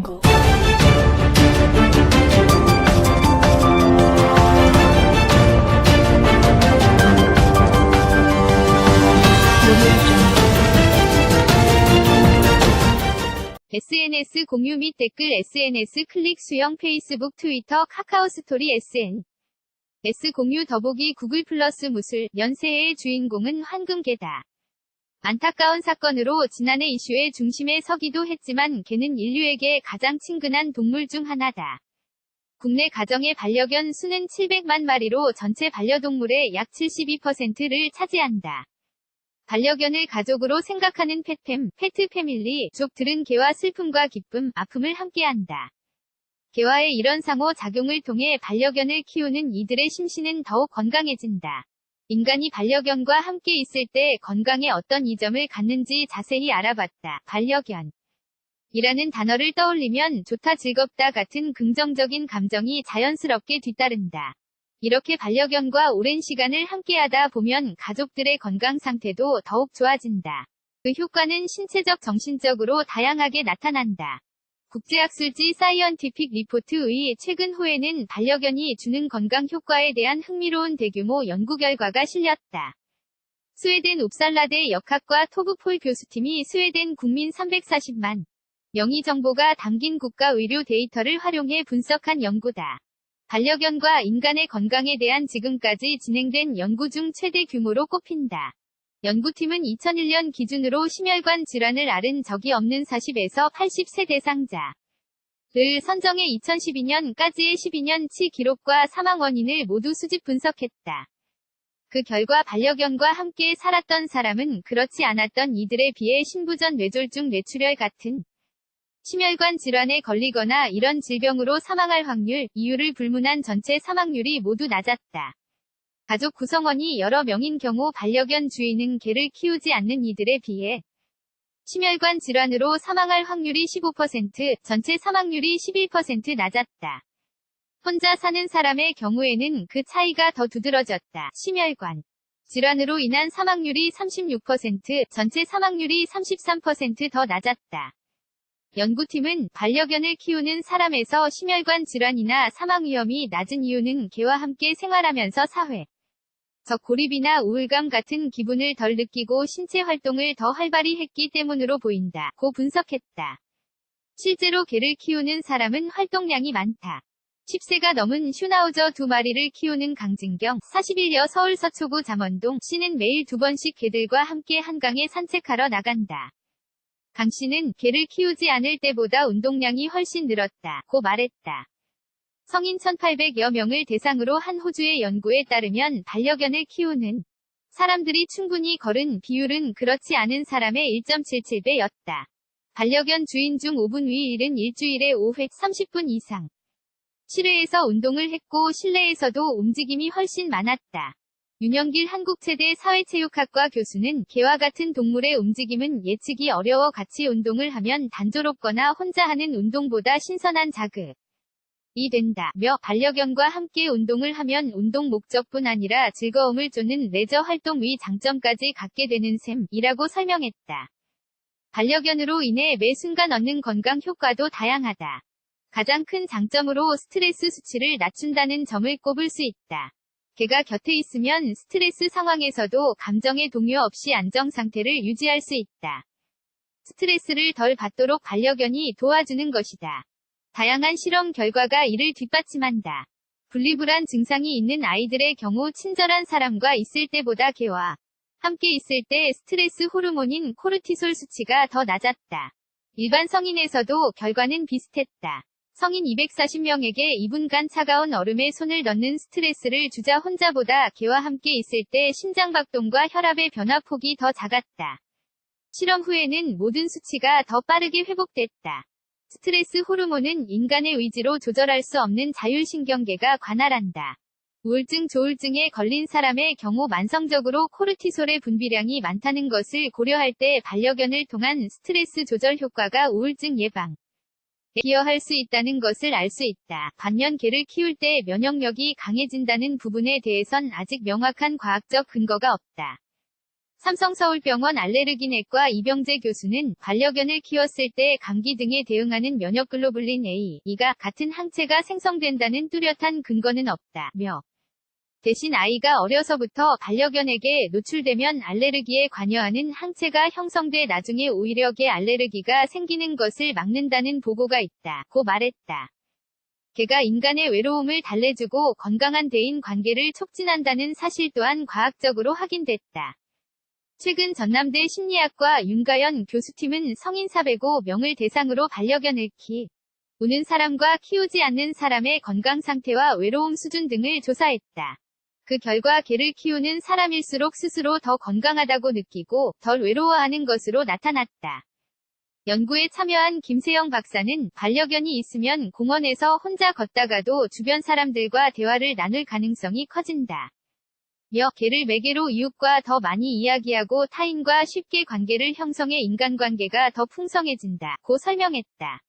거. SNS 공유 및 댓글 SNS 클릭 수용 페이스북 트위터 카카오 스토리 SNS 공유 더보기 구글 플러스 무술 연쇄의 주인공은 황금개다. 안타까운 사건으로 지난해 이슈의 중심에 서기도 했지만 개는 인류에게 가장 친근한 동물 중 하나다. 국내 가정의 반려견 수는 700만 마리로 전체 반려동물의 약 72%를 차지한다. 반려견을 가족으로 생각하는 페트 패밀리 족들은 개와 슬픔과 기쁨, 아픔을 함께한다. 개와의 이런 상호 작용을 통해 반려견을 키우는 이들의 심신은 더욱 건강해진다. 인간이 반려견과 함께 있을 때 건강에 어떤 이점을 갖는지 자세히 알아봤다. 반려견 이라는 단어를 떠올리면 좋다, 즐겁다 같은 긍정적인 감정이 자연스럽게 뒤따른다. 이렇게 반려견과 오랜 시간을 함께하다 보면 가족들의 건강 상태도 더욱 좋아진다. 그 효과는 신체적, 정신적으로 다양하게 나타난다. 국제학술지 사이언티픽 리포트의 최근 호에는 반려견이 주는 건강 효과에 대한 흥미로운 대규모 연구 결과가 실렸다. 스웨덴 옵살라대 역학과 토브 폴 교수팀이 스웨덴 국민 340만 명의 정보가 담긴 국가 의료 데이터를 활용해 분석한 연구다. 반려견과 인간의 건강에 대한 지금까지 진행된 연구 중 최대 규모로 꼽힌다. 연구팀은 2001년 기준으로 심혈관 질환을 앓은 적이 없는 40에서 80세 대상자를 선정해 2012년까지의 12년치 기록과 사망 원인을 모두 수집 분석했다. 그 결과 반려견과 함께 살았던 사람은 그렇지 않았던 이들에 비해 신부전 뇌졸중, 뇌출혈 같은 심혈관 질환에 걸리거나 이런 질병으로 사망할 확률, 이유를 불문한 전체 사망률이 모두 낮았다. 가족 구성원이 여러 명인 경우 반려견 주인은 개를 키우지 않는 이들에 비해 심혈관 질환으로 사망할 확률이 15%, 전체 사망률이 11% 낮았다. 혼자 사는 사람의 경우에는 그 차이가 더 두드러졌다. 심혈관 질환으로 인한 사망률이 36%, 전체 사망률이 33% 더 낮았다. 연구팀은 반려견을 키우는 사람에서 심혈관 질환이나 사망 위험이 낮은 이유는 개와 함께 생활하면서 사회적 고립이나 우울감 같은 기분을 덜 느끼고 신체 활동을 더 활발히 했기 때문으로 보인다고 분석했다. 실제로 개를 키우는 사람은 활동량이 많다. 10세가 넘은 슈나우저 2마리를 키우는 강진경, 41여 서울 서초구 잠원동 씨는 매일 2번씩 개들과 함께 한강에 산책하러 나간다. 강 씨는 개를 키우지 않을 때보다 운동량이 훨씬 늘었다고 말했다. 성인 1,800여 명을 대상으로 한 호주의 연구에 따르면 반려견을 키우는 사람들이 충분히 걸은 비율은 그렇지 않은 사람의 1.77배였다. 반려견 주인 중 5분 위 1은 일주일에 5회 30분 이상 실외에서 운동을 했고 실내에서도 움직임이 훨씬 많았다. 윤영길 한국체대 사회체육학과 교수는 개와 같은 동물의 움직임은 예측이 어려워 같이 운동을 하면 단조롭거나 혼자 하는 운동보다 신선한 자극이 된다며 반려견과 함께 운동을 하면 운동 목적뿐 아니라 즐거움을 쫓는 레저 활동의 장점까지 갖게 되는 셈이라고 설명했다. 반려견으로 인해 매 순간 얻는 건강 효과도 다양하다. 가장 큰 장점으로 스트레스 수치를 낮춘다는 점을 꼽을 수 있다. 개가 곁에 있으면 스트레스 상황에서도 감정의 동요 없이 안정 상태를 유지할 수 있다. 스트레스를 덜 받도록 반려견이 도와주는 것이다. 다양한 실험 결과가 이를 뒷받침한다. 분리불안 증상이 있는 아이들의 경우 친절한 사람과 있을 때보다 개와 함께 있을 때 스트레스 호르몬인 코르티솔 수치가 더 낮았다. 일반 성인에서도 결과는 비슷했다. 성인 240명에게 2분간 차가운 얼음에 손을 넣는 스트레스를 주자 혼자보다 개와 함께 있을 때 심장박동과 혈압의 변화 폭이 더 작았다. 실험 후에는 모든 수치가 더 빠르게 회복됐다. 스트레스 호르몬은 인간의 의지로 조절할 수 없는 자율신경계가 관할한다. 우울증, 조울증에 걸린 사람의 경우 만성적으로 코르티솔의 분비량이 많다는 것을 고려할 때 반려견을 통한 스트레스 조절 효과가 우울증 예방 기여할 수 있다는 것을 알 수 있다. 반면 개를 키울 때 면역력이 강해진다는 부분에 대해선 아직 명확한 과학적 근거가 없다. 삼성서울병원 알레르기내과 이병재 교수는 반려견을 키웠을 때 감기 등에 대응하는 면역글로불린 A가 같은 항체가 생성된다는 뚜렷한 근거는 없다며 대신 아이가 어려서부터 반려견에게 노출되면 알레르기에 관여하는 항체가 형성돼 나중에 오히려 개 알레르기가 생기는 것을 막는다는 보고가 있다고 말했다. 개가 인간의 외로움을 달래주고 건강한 대인 관계를 촉진한다는 사실 또한 과학적으로 확인됐다. 최근 전남대 심리학과 윤가연 교수팀은 성인 405명을 대상으로 반려견을 키우는 사람과 키우지 않는 사람의 건강 상태와 외로움 수준 등을 조사했다. 그 결과 개를 키우는 사람일수록 스스로 더 건강하다고 느끼고 덜 외로워하는 것으로 나타났다. 연구에 참여한 김세영 박사는 반려견이 있으면 공원에서 혼자 걷다가도 주변 사람들과 대화를 나눌 가능성이 커진다. 개를 매개로 이웃과 더 많이 이야기하고 타인과 쉽게 관계를 형성해 인간관계가 더 풍성해진다고 설명했다.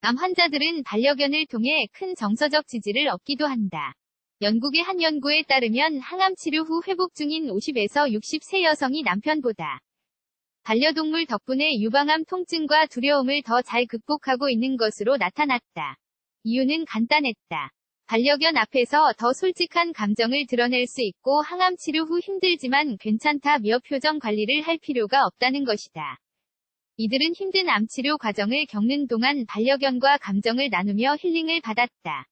암 환자들은 반려견을 통해 큰 정서적 지지를 얻기도 한다. 영국의 한 연구에 따르면 항암 치료 후 회복 중인 50에서 60세 여성이 남편보다 반려동물 덕분에 유방암 통증과 두려움을 더 잘 극복하고 있는 것으로 나타났다. 이유는 간단했다. 반려견 앞에서 더 솔직한 감정을 드러낼 수 있고 항암 치료 후 힘들지만 괜찮다며 표정 관리를 할 필요가 없다는 것이다. 이들은 힘든 암 치료 과정을 겪는 동안 반려견과 감정을 나누며 힐링을 받았다.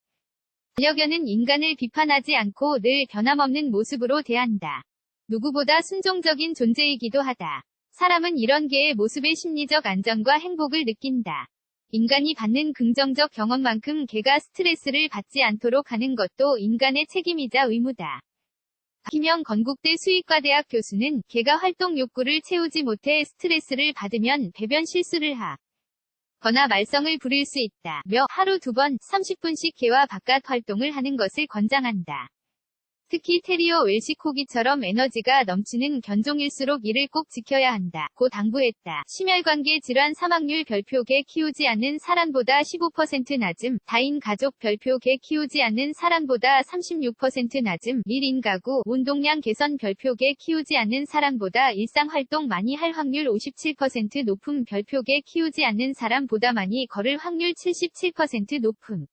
반려견은 인간을 비판하지 않고 늘 변함없는 모습으로 대한다. 누구보다 순종적인 존재이기도 하다. 사람은 이런 개의 모습에 심리적 안정과 행복을 느낀다. 인간이 받는 긍정적 경험만큼 개가 스트레스를 받지 않도록 하는 것도 인간의 책임이자 의무다. 박희명 건국대 수의과대학 교수는 개가 활동 욕구를 채우지 못해 스트레스를 받으면 배변 실수를 하거나 말썽을 부릴 수 있다며 하루 2번 30분씩 개와 바깥 활동을 하는 것을 권장한다. 특히 테리어 웰시코기처럼 에너지가 넘치는 견종일수록 이를 꼭 지켜야 한다고 당부했다. 심혈관계 질환 사망률 별표 개 키우지 않는 사람보다 15% 낮음, 다인 가족 별표 개 키우지 않는 사람보다 36% 낮음, 1인 가구, 운동량 개선 별표 개 키우지 않는 사람보다 일상활동 많이 할 확률 57% 높음 별표 개 키우지 않는 사람보다 많이 걸을 확률 77% 높음.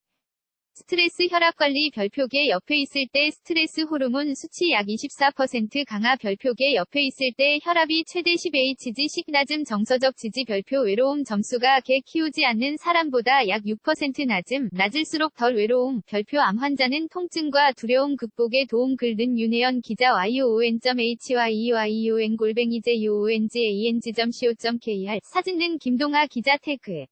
스트레스 혈압관리 별표계 옆에 있을 때 스트레스 호르몬 수치 약 24% 강화 별표계 옆에 있을 때 혈압이 최대 10Hg 낮음 정서적 지지 별표 외로움 점수가 개 키우지 않는 사람보다 약 6% 낮음 낮을수록 덜 외로움 별표 암 환자는 통증과 두려움 극복에 도움 글든 윤혜연 기자 yon.hyeon-juong@juong.co.kr 사진은 김동아 기자 태그